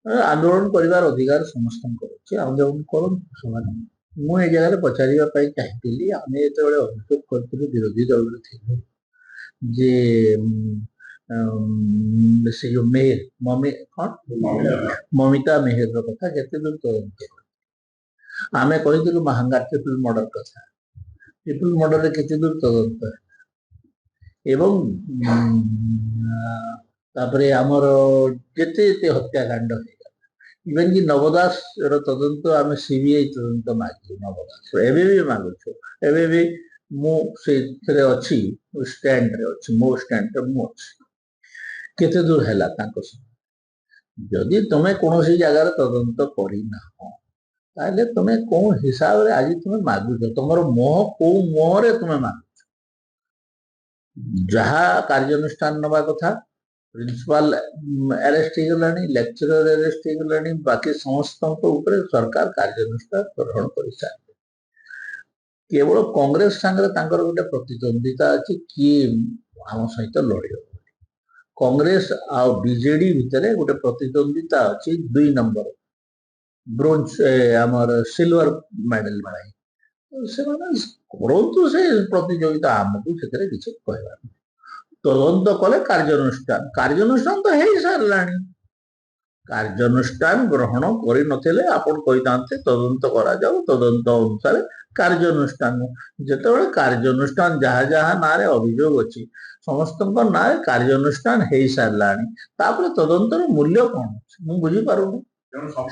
ଆନ୍ଦୋଳନ କରିବାର ଅଧିକାର ସମସ୍ତଙ୍କର ଅଛି, ଆନ୍ଦୋଳନ କରନ୍ତୁ ସେମାନେ। ମୁଁ ଏ ଜାଗାରେ ପଚାରିବା ପାଇଁ ଚାହିଁଥିଲି, ଆମେ ଯେତେବେଳେ ଅଭିଯୋଗ କରିଥିଲୁ ବିରୋଧୀ ଦଳରେ ଥିଲୁ ଯେ ସେ ଯୋଉ ମେହେର କଣ ମମିତା ମେହେରର କଥା ଯେତେ ଦୂର ତଦନ୍ତ ଆମେ କହିଥିଲୁ ମାହାଙ୍ଗା ଟ୍ରିପଲ ମର୍ଡର କଥା, ଟ୍ରିପଲ ମର୍ଡରରେ କେତେ ଦୂର ତଦନ୍ତ ଏବଂ ତାପରେ ଆମର ଯେତେ ଯେତେ ହତ୍ୟାକାଣ୍ଡ ହେଇଗଲା, ଇଭେନ କି ନବ ଦାସର ତଦନ୍ତ ଆମେ ସିବିଆଇ ତଦନ୍ତ ମାଗିଛୁ, ନବ ଦାସ ଏବେ ବି ମାଗୁଛୁ, ଏବେ ବି ମୁଁ ସେଇଥିରେ ଅଛି, ଷ୍ଟାଣ୍ଡରେ ଅଛି, ମୋ ଷ୍ଟାଣ୍ଡରେ ମୁଁ ଅଛି। କେତେ ଦୂର ହେଲା ତାଙ୍କ ସହ? ଯଦି ତମେ କୌଣସି ଜାଗାରେ ତଦନ୍ତ କରିନାହ ତାହେଲେ ତମେ କୋଉ ହିସାବରେ ଆଜି ତମେ ମାଗୁଛ? ତମର ମୋହ କୋଉ ମୋହରେ ତମେ ମାଗୁଛ? ଯାହା କାର୍ଯ୍ୟାନୁଷ୍ଠାନ ନେବା କଥା, ପ୍ରିନ୍ସିପାଲ ଆରେଷ୍ଟ ହେଇଗଲାଣି, ଲେକ୍ଚରର ଆରେଷ୍ଟ ହେଇଗଲାଣି, ବାକି ସମସ୍ତଙ୍କ ଉପରେ ସରକାର କାର୍ଯ୍ୟାନୁଷ୍ଠାନ ଗ୍ରହଣ କରିସାରିଲେ। କେବଳ କଂଗ୍ରେସ ସାଙ୍ଗରେ ତାଙ୍କର ଗୋଟେ ପ୍ରତିଦ୍ୱନ୍ଦିତା ଅଛି, କିଏ ଆମ ସହିତ ଲଢିବ। କଂଗ୍ରେସ ଆଉ ବିଜେଡି ଭିତରେ ଗୋଟେ ପ୍ରତିଦ୍ୱନ୍ଦିତା ଅଛି 2 ନମ୍ବର ବ୍ରୋଞ୍ଜ ଆମର ସିଲଭର ମେଡାଲ ପାଇଁ। ସେମାନେ କରନ୍ତୁ ସେ ପ୍ରତିଯୋଗିତା, ଆମକୁ ସେଥିରେ କିଛି କହିବାର ନାହିଁ। ତଦନ୍ତ କଲେ କାର୍ଯ୍ୟାନୁଷ୍ଠାନ ତ ହେଇସାରିଲାଣି। କାର୍ଯ୍ୟାନୁଷ୍ଠାନ ଗ୍ରହଣ କରିନଥିଲେ ଆପଣ କହିଥାନ୍ତେ ତଦନ୍ତ କରାଯାଉ, ତଦନ୍ତ ଅନୁସାରେ କାର୍ଯ୍ୟାନୁଷ୍ଠାନ। ଯେତେବେଳେ କାର୍ଯ୍ୟାନୁଷ୍ଠାନ ଯାହା ଯାହା ନାଁରେ ଅଭିଯୋଗ ଅଛି ସମସ୍ତଙ୍କ ନାଁରେ କାର୍ଯ୍ୟାନୁଷ୍ଠାନ ହେଇସାରିଲାଣି, ତାପରେ ତଦନ୍ତର ମୂଲ୍ୟ କଣ ଅଛି ମୁଁ ବୁଝିପାରୁନି।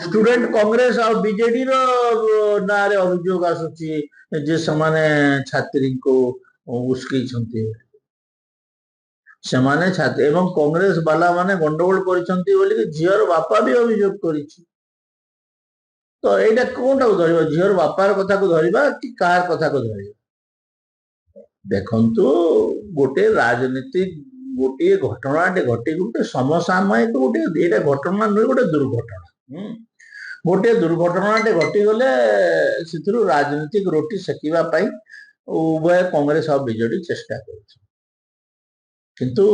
ଷ୍ଟୁଡେଣ୍ଟ କଂଗ୍ରେସ ଆଉ ବିଜେଡିର ନାଁରେ ଅଭିଯୋଗ ଆସୁଛି ଯେ ସେମାନେ ଛାତ୍ରୀଙ୍କୁ ଉସ୍କେଇଛନ୍ତି, ସେମାନେ ଛାତ୍ରୀ ଏବଂ କଂଗ୍ରେସ ବାଲା ମାନେ ଗଣ୍ଡଗୋଳ କରିଛନ୍ତି ବୋଲିକି ଝିଅର ବାପା ବି ଅଭିଯୋଗ କରିଛି। ତ ଏଇଟା କୋଉଟାକୁ ଧରିବା? ଝିଅର ବାପାର କଥାକୁ ଧରିବା କି କାହାର କଥାକୁ ଧରିବା? ଦେଖନ୍ତୁ, ଗୋଟେ ରାଜନୀତି ଗୋଟିଏ ଘଟଣାଟେ ଘଟି, ଗୋଟେ ସମସାମୟିକ ଗୋଟେ ଏଇଟା ଘଟଣା ନୁହେଁ, ଗୋଟେ ଦୁର୍ଘଟଣା। ଗୋଟିଏ ଦୁର୍ଘଟଣାଟେ ଘଟିଗଲେ ସେଥିରୁ ରାଜନୀତିକ ରୋଟି ସେକିବା ପାଇଁ ଉଭୟ କଂଗ୍ରେସ ଆଉ ବିଜେଡି ଚେଷ୍ଟା କରୁଛି। କିନ୍ତୁ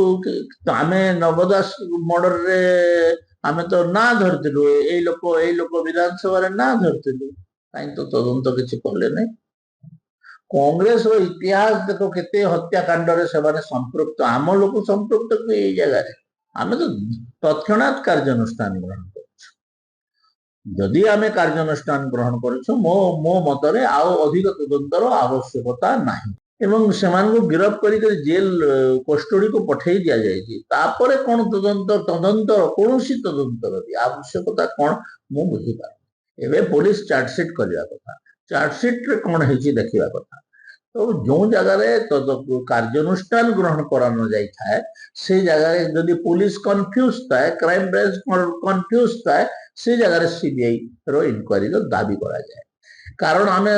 ଆମେ ନବ ଦାସ ମର୍ଡରରେ ଆମେ ତ ନାଁ ଧରିଥିଲୁ, ଏଇ ଲୋକ ବିଧାନସଭାରେ ନାଁ ଧରିଥିଲୁ, କାହିଁ ତ ତଦନ୍ତ କିଛି କଲେ ନାହିଁ। କଂଗ୍ରେସର ଇତିହାସ ଦେଖ, କେତେ ହତ୍ୟାକାଣ୍ଡରେ ସେମାନେ ସମ୍ପୃକ୍ତ, ଆମ ଲୋକ ସମ୍ପୃକ୍ତ ଏଇ ଜାଗାରେ। ଆମେ ତ ତৎକ୍ଷଣାତ୍ କାର୍ଯ୍ୟାନୁଷ୍ଠାନ ଗ୍ରହଣ କରୁଛୁ। ଯଦି ଆମେ କାର୍ଯ୍ୟାନୁଷ୍ଠାନ ଗ୍ରହଣ କରୁଛୁ, ମୋ ମତରେ ଆଉ ଅଧିକ ତଦନ୍ତର ଆବଶ୍ୟକତା ନାହିଁ ଏବଂ ସେମାନଙ୍କୁ ଗିରଫ କରିକି ଜେଲ କଷ୍ଟଡିକୁ ପଠେଇ ଦିଆଯାଇଛି। ତାପରେ କଣ ତଦନ୍ତର କୌଣସି ତଦନ୍ତର ଆବଶ୍ୟକତା କଣ ମୁଁ ବୁଝିପାରୁନି। ଏବେ ପୋଲିସ ଚାର୍ଜସିଟ କରିବା କଥା, ଚାର୍ଜସିଟରେ କଣ ହେଇଛି ଦେଖିବା କଥା। ତ ଯୋଉ ଜାଗାରେ କାର୍ଯ୍ୟାନୁଷ୍ଠାନ ଗ୍ରହଣ କରାନଯାଇଥାଏ ସେ ଜାଗାରେ ଯଦି ପୋଲିସ କନଫ୍ୟୁଜ ଥାଏ, କ୍ରାଇମ ବ୍ରାଞ୍ଚ କନଫ୍ୟୁଜ ଥାଏ, ସେ ଜାଗାରେ ସିବିଆଇ ର ଇନକ୍ୱାରିର ଦାବି କରାଯାଏ। କାରଣ ଆମେ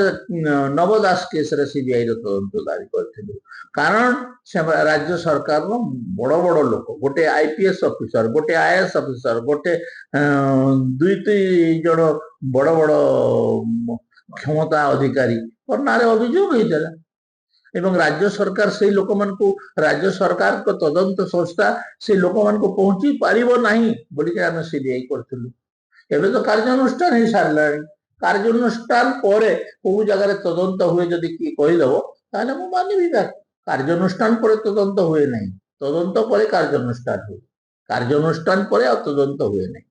ନବ ଦାସ କେସରେ ସିବିଆଇ ର ତଦନ୍ତ ଦାବି କରିଥିଲୁ। କାରଣ ରାଜ୍ୟ ସରକାରର ବଡ ବଡ ଲୋକ, ଗୋଟେ ଆଇପିଏସ୍ ଅଫିସର, ଗୋଟେ ଆଇଏଏସ୍ ଅଫିସର, ଗୋଟେ 2-3 ଜଣ ବଡ ବଡ କ୍ଷମତା ଅଧିକାରୀ ନାଁରେ ଅଭିଯୋଗ ହେଇଥିଲା ଏବଂ ରାଜ୍ୟ ସରକାର ସେଇ ଲୋକମାନଙ୍କୁ, ରାଜ୍ୟ ସରକାରଙ୍କ ତଦନ୍ତ ସଂସ୍ଥା ସେଇ ଲୋକମାନଙ୍କୁ ପହଞ୍ଚି ପାରିବ ନାହିଁ ବୋଲିକି ଆମେ ସିବିଆଇ କରିଥିଲୁ। ଏବେ ତ କାର୍ଯ୍ୟାନୁଷ୍ଠାନ ହେଇସାରିଲାଣି। କାର୍ଯ୍ୟାନୁଷ୍ଠାନ ପରେ କୋଉ ଜାଗାରେ ତଦନ୍ତ ହୁଏ ଯଦି କିଏ କହିଦବ ତାହେଲେ ମୁଁ ମାନିବି। କାର୍ଯ୍ୟାନୁଷ୍ଠାନ ପରେ ତଦନ୍ତ ହୁଏ ନାହିଁ, ତଦନ୍ତ ପରେ କାର୍ଯ୍ୟାନୁଷ୍ଠାନ ହୁଏ, କାର୍ଯ୍ୟାନୁଷ୍ଠାନ ପରେ ଆଉ ତଦନ୍ତ ହୁଏ ନାହିଁ।